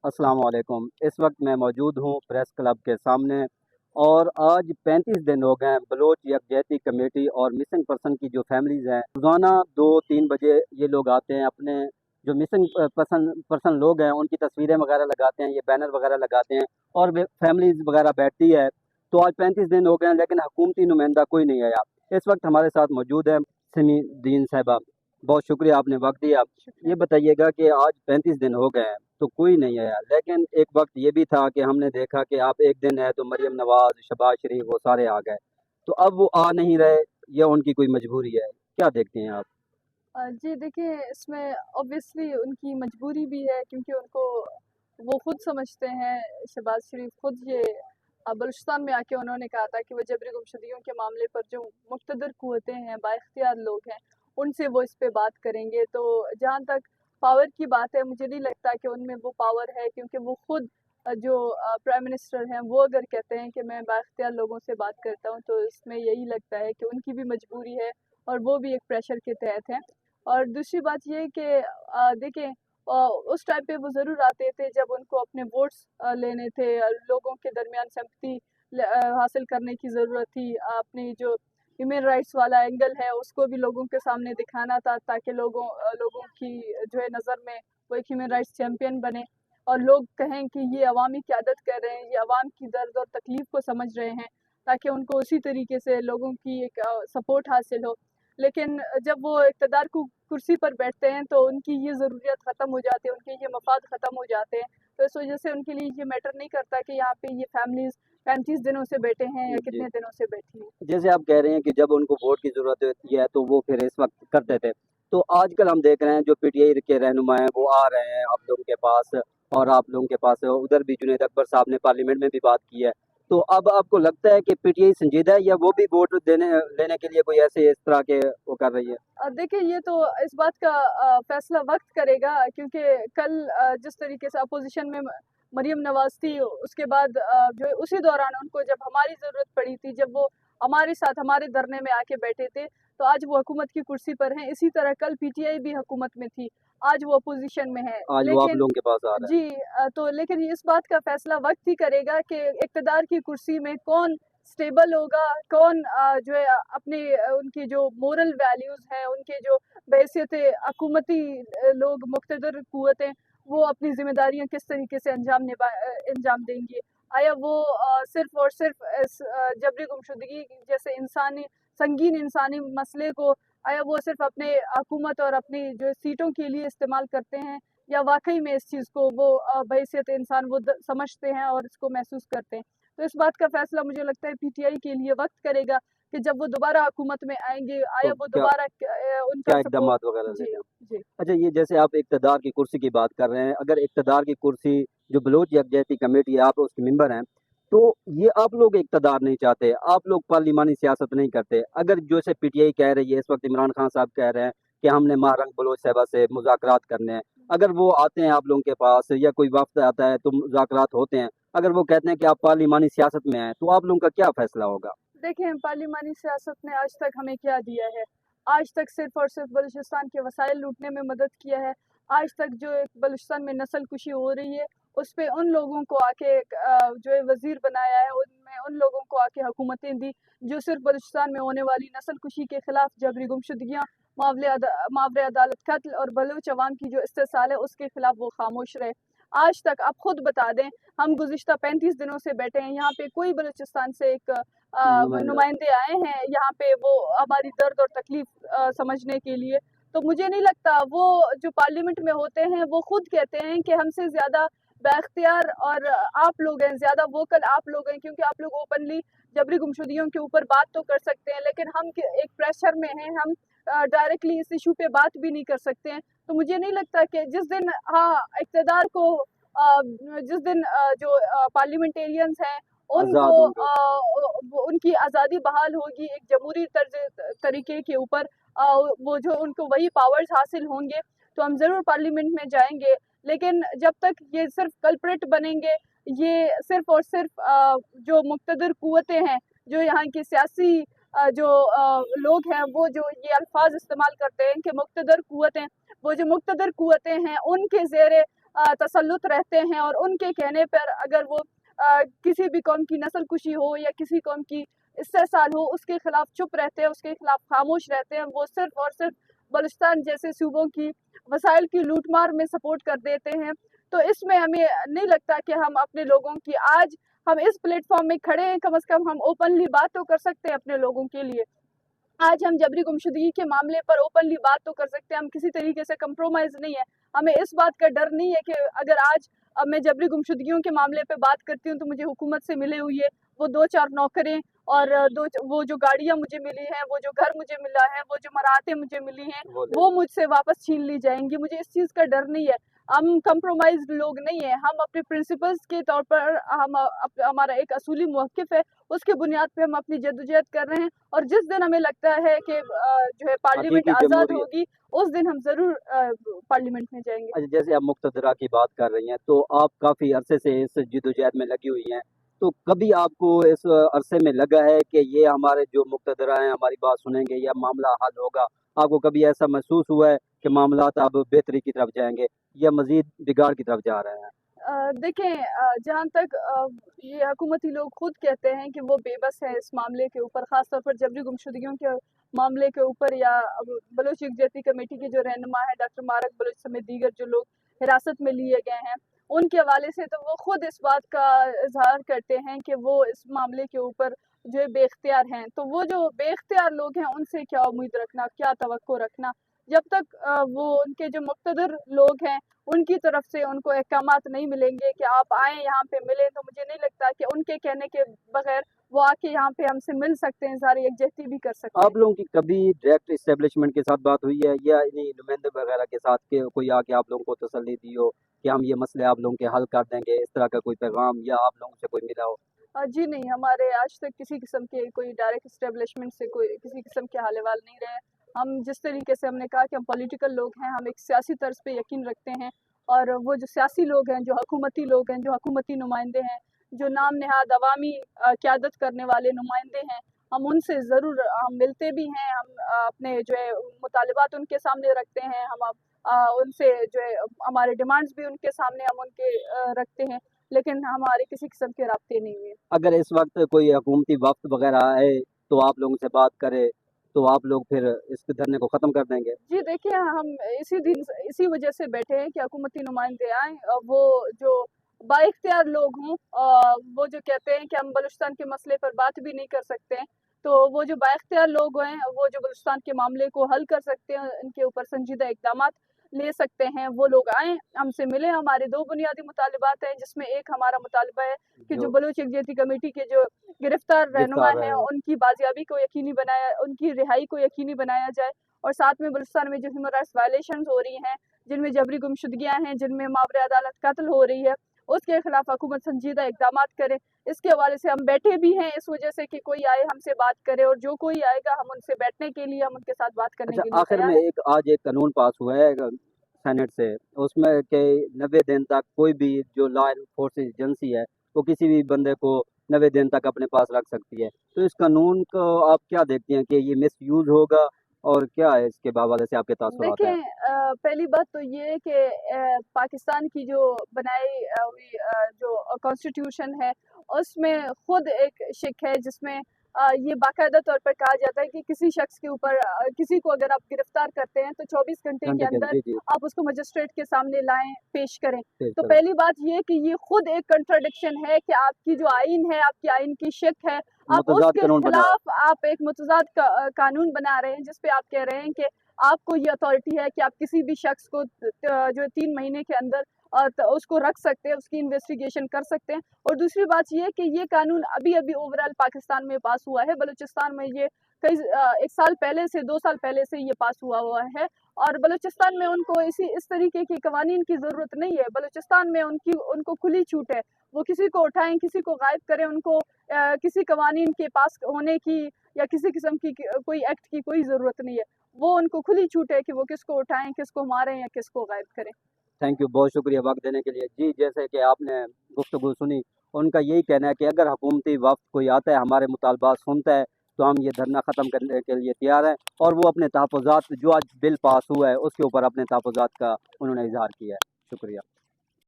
अस्सलाम वालेकुम। इस वक्त मैं मौजूद हूँ प्रेस क्लब के सामने और आज 35 दिन हो गए हैं बलोच यकजहती कमेटी और मिसिंग पर्सन की जो फैमिलीज़ हैं रोज़ाना 2-3 बजे ये लोग आते हैं, अपने जो मिसिंग पर्सन पर्सन लोग हैं उनकी तस्वीरें वगैरह लगाते हैं, ये बैनर वगैरह लगाते हैं और फैमिलीज़ वगैरह बैठती है। तो आज 35 दिन हो गए हैं लेकिन हुकूमती नुमाइंदा कोई नहीं आया। इस वक्त हमारे साथ मौजूद है सिमी दीन साहिबा। बहुत शुक्रिया आपने वक्त दिया। ये बताइएगा कि आज 35 दिन हो गए हैं तो कोई नहीं आया, लेकिन एक वक्त ये भी था कि हमने देखा कि आप एक दिन है तो मरियम नवाज, शहबाज शरीफ वो सारे आ गए, तो अब वो आ नहीं रहे, या उनकी कोई मजबूरी है, क्या देखते हैं आप? जी देखिए, इसमें ऑब्वियसली उनकी मजबूरी भी है क्योंकि उनको वो खुद समझते हैं। शहबाज शरीफ खुद ये बलूचिस्तान में आके उन्होंने कहा था कि वो जबरी गुमशुदगियों के मामले पर जो मुक़्तदर क़ुव्वतें हैं, बाइख्तियार लोग हैं, उनसे वो इस पे बात करेंगे। तो जहाँ तक पावर की बात है, मुझे नहीं लगता कि उनमें वो पावर है क्योंकि वो खुद जो प्राइम मिनिस्टर हैं, वो अगर कहते हैं कि मैं बाइख्तियार लोगों से बात करता हूँ, तो इसमें यही लगता है कि उनकी भी मजबूरी है और वो भी एक प्रेशर के तहत हैं। और दूसरी बात ये है कि देखें, उस टाइम पे वो ज़रूर आते थे जब उनको अपने वोट्स लेने थे, लोगों के दरमियान सिंपैथी हासिल करने की ज़रूरत थी। अपनी जो ह्यूमन राइट्स वाला एंगल है उसको भी लोगों के सामने दिखाना था ताकि लोगों की जो है नज़र में वो एक ह्यूमन राइट्स चैम्पियन बने और लोग कहें कि ये अवामी क़यादत कर रहे हैं, ये अवाम की दर्द और तकलीफ़ को समझ रहे हैं, ताकि उनको उसी तरीके से लोगों की एक सपोर्ट हासिल हो। लेकिन जब वो इक़्तिदार को कुर्सी पर बैठते हैं तो उनकी ये ज़रूरियत ख़त्म हो जाती है, उनके ये मफ़ाद ख़त्म हो जाते हैं। तो इस वजह से उनके लिए ये मैटर नहीं करता कि यहाँ पे ये फैमिलीज़ 35 दिनों से बैठे हैं या जी, कितने दिनों से बैठी हैं। जैसे आप कह रहे हैं कि जब उनको वोट की ज़रूरत होती है तो वो फिर इस वक्त करते थे, तो आजकल हम देख रहे हैं जो पीटीआई के रहनुमा हैं वो आ रहे हैं आप लोगों के पास, और आप लोगों के पास उधर भी जुनैद अकबर साहब ने पार्लियामेंट में भी बात की है। तो अब आपको लगता है कि पीटीआई संजीदा है या वो भी वोट देने लेने के लिए कोई ऐसे इस तरह के वो कर रही है? देखिए, ये तो इस बात का फ़ैसला वक्त करेगा क्योंकि कल जिस तरीके से अपोजिशन में मरियम नवाज थी, उसके बाद जो है उसी दौरान उनको जब हमारी ज़रूरत पड़ी थी, जब वो हमारे साथ हमारे धरने में आके बैठे थे, तो आज वो हुकूमत की कुर्सी पर हैं। इसी तरह कल पीटीआई भी हुकूमत में थी, आज वो अपोजिशन में है। आज वो आप लेकिन लोगों के पास आ रहा है। जी, तो लेकिन इस बात का फ़ैसला वक्त ही करेगा कि इक़्तिदार की कुर्सी में कौन स्टेबल होगा, कौन जो है अपने उनकी जो मोरल वैल्यूज़ हैं, उनके जो बहैसियत हुकूमती लोग मुक़्तदर क़ुव्वतें, वो अपनी ज़िम्मेदारियाँ किस तरीके से अंजाम देंगी। आया वो सिर्फ़ और सिर्फ़ इस जबरी गुमशुदगी जैसे संगीन इंसानी मसले को आया वो सिर्फ़ अपने हुकूमत और अपनी जो सीटों के लिए इस्तेमाल करते हैं, या वाक़ई में इस चीज़ को वो बहैसियत इंसान वो समझते हैं और इसको महसूस करते हैं। तो इस बात का फ़ैसला मुझे लगता है पीटीआई के लिए वक्त करेगा कि जब वो दोबारा हुकूमत में आएँगे, तो आया वो क्या दोबारा उनका क्या सपोर्ट। इक़दामात वगैरह जी, लेते हैं? जी। अच्छा, ये जैसे आप इक़्तिदार की कुर्सी की बात कर रहे हैं, अगर इक़्तिदार की कुर्सी जो बलोच यकजहती कमेटी है, आप उसके मेंबर हैं, तो ये आप लोग इक़्तिदार नहीं चाहते, आप लोग पार्लिमानी सियासत नहीं करते। अगर जैसे पीटीआई कह रही है, इस वक्त इमरान खान साहब कह रहे हैं कि हमने महारंग बलोच साहिबा से मुज़ाकरात करने हैं, अगर वो आते हैं आप लोगों के पास या कोई वफ़द आता है तो मुज़ाकरात होते हैं, अगर वो कहते हैं कि आप पार्लिमानी सियासत में आएँ, तो आप लोगों का क्या फ़ैसला होगा? देखें, पार्लिमानी सियासत ने आज तक हमें क्या दिया है? आज तक सिर्फ़ और सिर्फ़ बलूचिस्तान के वसाइल लूटने में मदद किया है। आज तक जो एक बलूचिस्तान में नस्ल कुशी हो रही है, उस पे उन लोगों को आके जो है वज़ीर बनाया है, उनमें उन लोगों को आके हुकूमतें दी, जो सिर्फ़ बलूचिस्तान में होने वाली नस्ल कुशी के खिलाफ जबरी गुमशुदगियाँ, मावरे अदालत कत्ल और बलूच अवाम की जो इस्तीसाल है, उसके खिलाफ वो खामोश रहे। आज तक आप खुद बता दें, हम गुज़िश्ता 35 दिनों से बैठे हैं, यहाँ पे कोई बलूचिस्तान से एक नुमाइंदा। नुमाइंदे आए हैं यहाँ पे वो हमारी दर्द और तकलीफ समझने के लिए। तो मुझे नहीं लगता वो जो पार्लियामेंट में होते हैं वो खुद कहते हैं कि हमसे ज़्यादा बाइख्तियार और आप लोग हैं, ज़्यादा वोकल आप लोग हैं, क्योंकि आप लोग ओपनली जबरी गुमशुदगियों के ऊपर बात तो कर सकते हैं, लेकिन हम एक प्रेशर में हैं, हम डायरेक्टली इस इशू पे बात भी नहीं कर सकते हैं। तो मुझे नहीं लगता कि जिस दिन हाँ इक़्तिदार को जिस दिन जो पार्लियामेंटेरियंस हैं उनको आज़ाद होंगे। उनकी आज़ादी बहाल होगी एक जमहूरी तरीके के ऊपर, वो जो उनको वही पावर्स हासिल होंगे, तो हम ज़रूर पार्लियामेंट में जाएंगे। लेकिन जब तक ये सिर्फ कल्प्रिट बनेंगे, ये सिर्फ और सिर्फ जो मुक़्तदर क़ुव्वतें हैं, जो यहाँ की सियासी जो लोग हैं, वो जो ये अल्फाज इस्तेमाल करते हैं कि मुक़्तदर क़ुव्वतें, वो जो मुक़्तदर क़ुव्वतें हैं उनके ज़ेरे तसल्लुत रहते हैं और उनके कहने पर अगर वो किसी भी कौम की नस्ल कुशी हो या किसी कौम की इस्तेसाल हो उसके खिलाफ चुप रहते हैं, उसके खिलाफ खामोश रहते हैं। वो सिर्फ और सिर्फ बलूचिस्तान जैसे सूबों की वसाइल की लूटमार में सपोर्ट कर देते हैं। तो इसमें हमें नहीं लगता कि हम अपने लोगों की आज हम इस प्लेटफॉर्म में खड़े हैं, कम से कम हम ओपनली बात तो कर सकते हैं अपने लोगों के लिए। आज हम जबरी गुमशुदगी के मामले पर ओपनली बात तो कर सकते हैं, हम किसी तरीके से कंप्रोमाइज नहीं है। हमें इस बात का डर नहीं है कि अगर आज मैं जबरी गुमशुदगियों के मामले पे बात करती हूँ तो मुझे हुकूमत से मिले हुए वो 2-4 नौकरें और वो जो गाड़ियाँ मुझे मिली हैं, वो जो घर मुझे मिला है, वो जो मराहतें मुझे मिली हैं, वो मुझसे वापस छीन ली जाएंगी। मुझे इस चीज़ का डर नहीं है। हम कंप्रोमाइज लोग नहीं है, हम अपने प्रिंसिपल्स के तौर पर हमारा एक असूली मौक़िफ़ है, उसके बुनियाद पे हम अपनी जद्दोजहद कर रहे हैं। और जिस दिन हमें लगता है कि जो है पार्लियामेंट आज़ाद होगी, उस दिन हम ज़रूर पार्लियामेंट में जाएंगे। अच्छा, जैसे आप मुक़्तदरा की बात कर रही हैं, तो आप काफ़ी अरसे से इस जद्दोजहद में लगी हुई हैं, तो कभी आपको इस अरसे में लगा है कि ये हमारे जो मुक़्तदरा हैं हमारी बात सुनेंगे या मामला हल होगा? आपको कभी ऐसा महसूस हुआ है कि मामलात अब बेहतरी की तरफ जाएंगे या मज़ीद बिगाड़ की तरफ जा रहे हैं? देखें, जहाँ तक ये हुकूमती लोग खुद कहते हैं कि वो बेबस है इस मामले के ऊपर, ख़ास तौर पर जबरी गुमशुदगियों के मामले के ऊपर, या बलोच यकजहती कमेटी के जो रहनुमा है डॉक्टर मारक बलोच समेत दीगर जो लोग हिरासत में लिए गए हैं, उनके हवाले से तो वो खुद इस बात का इजहार करते हैं कि वो इस मामले के ऊपर जो है बेख्तियार हैं। तो वो जो बेख्तियार लोग हैं उनसे क्या उम्मीद रखना, क्या तवक्को रखना, जब तक वो उनके जो मुक़्तदर लोग हैं उनकी तरफ से उनको अहकामात नहीं मिलेंगे कि आप आएँ यहाँ पे मिलें, तो मुझे नहीं लगता कि उनके कहने के बगैर वो आके यहाँ पे हमसे मिल सकते हैं, इज़हार यकजहती भी कर सकते हैं। आप लोगों की कभी डायरेक्ट एस्टेब्लिशमेंट के साथ बात हुई है या इन्हीं नुमाइंदे वगैरह के साथ कि कोई आके आप लोगों को तसल्ली दी हो कि हम ये मसले आप लोगों के हल कर देंगे, इस तरह का कोई पैगाम या आप लोगों से कोई मिला हो? जी नहीं, हमारे आज तक किसी किस्म के कोई डायरेक्ट एस्टेब्लिशमेंट से कोई किसी किस्म के हाल-अहवाल नहीं रहे। हम जिस तरीके से हमने कहा कि हम पॉलिटिकल लोग हैं, हम एक सियासी तर्ज पे यकीन रखते हैं, और वो जो सियासी लोग हैं, जो हुकूमती लोग हैं, जो हुकूमती नुमाइंदे हैं, जो नाम नहाद अवामी क़यादत करने वाले नुमाइंदे हैं, हम उनसे ज़रूर हम मिलते भी हैं, हम अपने जो है मुतालिबात उनके सामने रखते हैं, हम उनसे जो है हमारे डिमांड्स भी उनके सामने हम उनके रखते हैं, लेकिन हमारे किसी किस्म के राब्ते नहीं हुए। अगर इस वक्त कोई हुकूमती वफ़द वगैरह आए तो आप लोगों से बात करे, तो आप लोग फिर इस धरने को ख़त्म कर देंगे? जी देखिए, हम इसी वजह से बैठे हैं कि हुकूमती नुमाइंदे आएँ, वो जो बाइख्तियार लोग हों, वो जो कहते हैं कि हम बलूचिस्तान के मसले पर बात भी नहीं कर सकते हैं, तो वो जो बाइख्तियार लोग हैं, वो जो बलूचिस्तान के मामले को हल कर सकते हैं, इनके ऊपर संजीदा इक़दामात ले सकते हैं, वो लोग आएँ, हमसे मिलें। हमारे 2 बुनियादी मुतालिबात हैं, जिसमें एक हमारा मुतालबा है कि जो बलूच यकजहती कमेटी के जो गिरफ्तार रहनुमा हैं, उनकी बाजियाबी को यकीनी बनाया, उनकी रिहाई को यकीनी बनाया जाए, और साथ में बलूचिस्तान में जो ह्यूमन राइट्स वायलेशंस हो रही हैं, जिनमें जबरी गुमशुदगियाँ हैं, जिनमें मावरे अदालत कत्ल हो रही है, उसके खिलाफ हुकूमत संजीदा इक़दामात करे। इसके हवाले से हम बैठे भी हैं, इस वजह से कि कोई आए हमसे बात करे, और जो कोई आएगा हम उनसे बैठने के लिए, हम उनके साथ बात करने अच्छा, के लिए आखिर में तैयार हैं। आज एक कानून पास हुआ है सेनेट से, उसमें कि 90 दिन तक कोई भी जो लॉ एनफोर्सिंग एजेंसी है, वो किसी भी बंदे को 90 दिन तक अपने पास रख सकती है। तो इस कानून को आप क्या देखती हैं कि ये मिसयूज़ होगा, और क्या है इसके हवाले से आपके तासुरात हैं? देखें, पहली बात तो ये है कि पाकिस्तान की जो बनाई हुई जो कॉन्स्टिट्यूशन है, उसमें खुद एक शिक है, जिसमें ये बाकायदा तौर पर कहा जाता है कि किसी शख्स के ऊपर किसी को अगर आप गिरफ्तार करते हैं तो 24 घंटे के अंदर जी, जी, आप उसको मजिस्ट्रेट के सामने लाएं, पेश करें। पेश तो करें। पहली बात ये कि ये खुद एक कंट्राडिक्शन है कि आपकी जो आइन है, आपकी आइन की शिक है, आप मुतज़ाद उसके कानून बना है। खिलाफ आप एक मुतज़ाद कानून बना रहे हैं, जिस पे आप कह रहे हैं कि आपको ये अथॉरिटी है कि आप किसी भी शख्स को जो 3 महीने के अंदर उसको रख सकते हैं, उसकी इन्वेस्टिगेशन कर सकते हैं। और दूसरी बात ये है कि ये कानून अभी-अभी ओवरऑल पाकिस्तान में पास हुआ है, बलूचिस्तान में ये 1 साल पहले से 2 साल पहले से ये पास हुआ है, और बलूचिस्तान में उनको इस तरीके के कवानीन की ज़रूरत नहीं है। बलूचिस्तान में उनको खुली छूट है, वो किसी को उठाएँ, किसी को गायब करें, उनको किसी कवानीन के पास होने की या किसी किस्म की कोई एक्ट की कोई ज़रूरत नहीं है। वो उनको खुली छूट है कि वो किसको उठाएँ, किसको मारें या किसको गायब करें। थैंक यू, बहुत शुक्रिया वक़्त देने के लिए। जी, जैसे कि आपने गुफ्तगू सुनी, उनका यही कहना है कि अगर हुकूमती वफ़द कोई आता है, हमारे मुतालबात सुनता है, तो हम ये धरना ख़त्म करने के लिए तैयार हैं, और वो अपने तहफ़्फ़ुज़ात जो आज बिल पास हुआ है, उसके ऊपर अपने तहफ़्फ़ुज़ात का उन्होंने इज़हार किया है। शुक्रिया।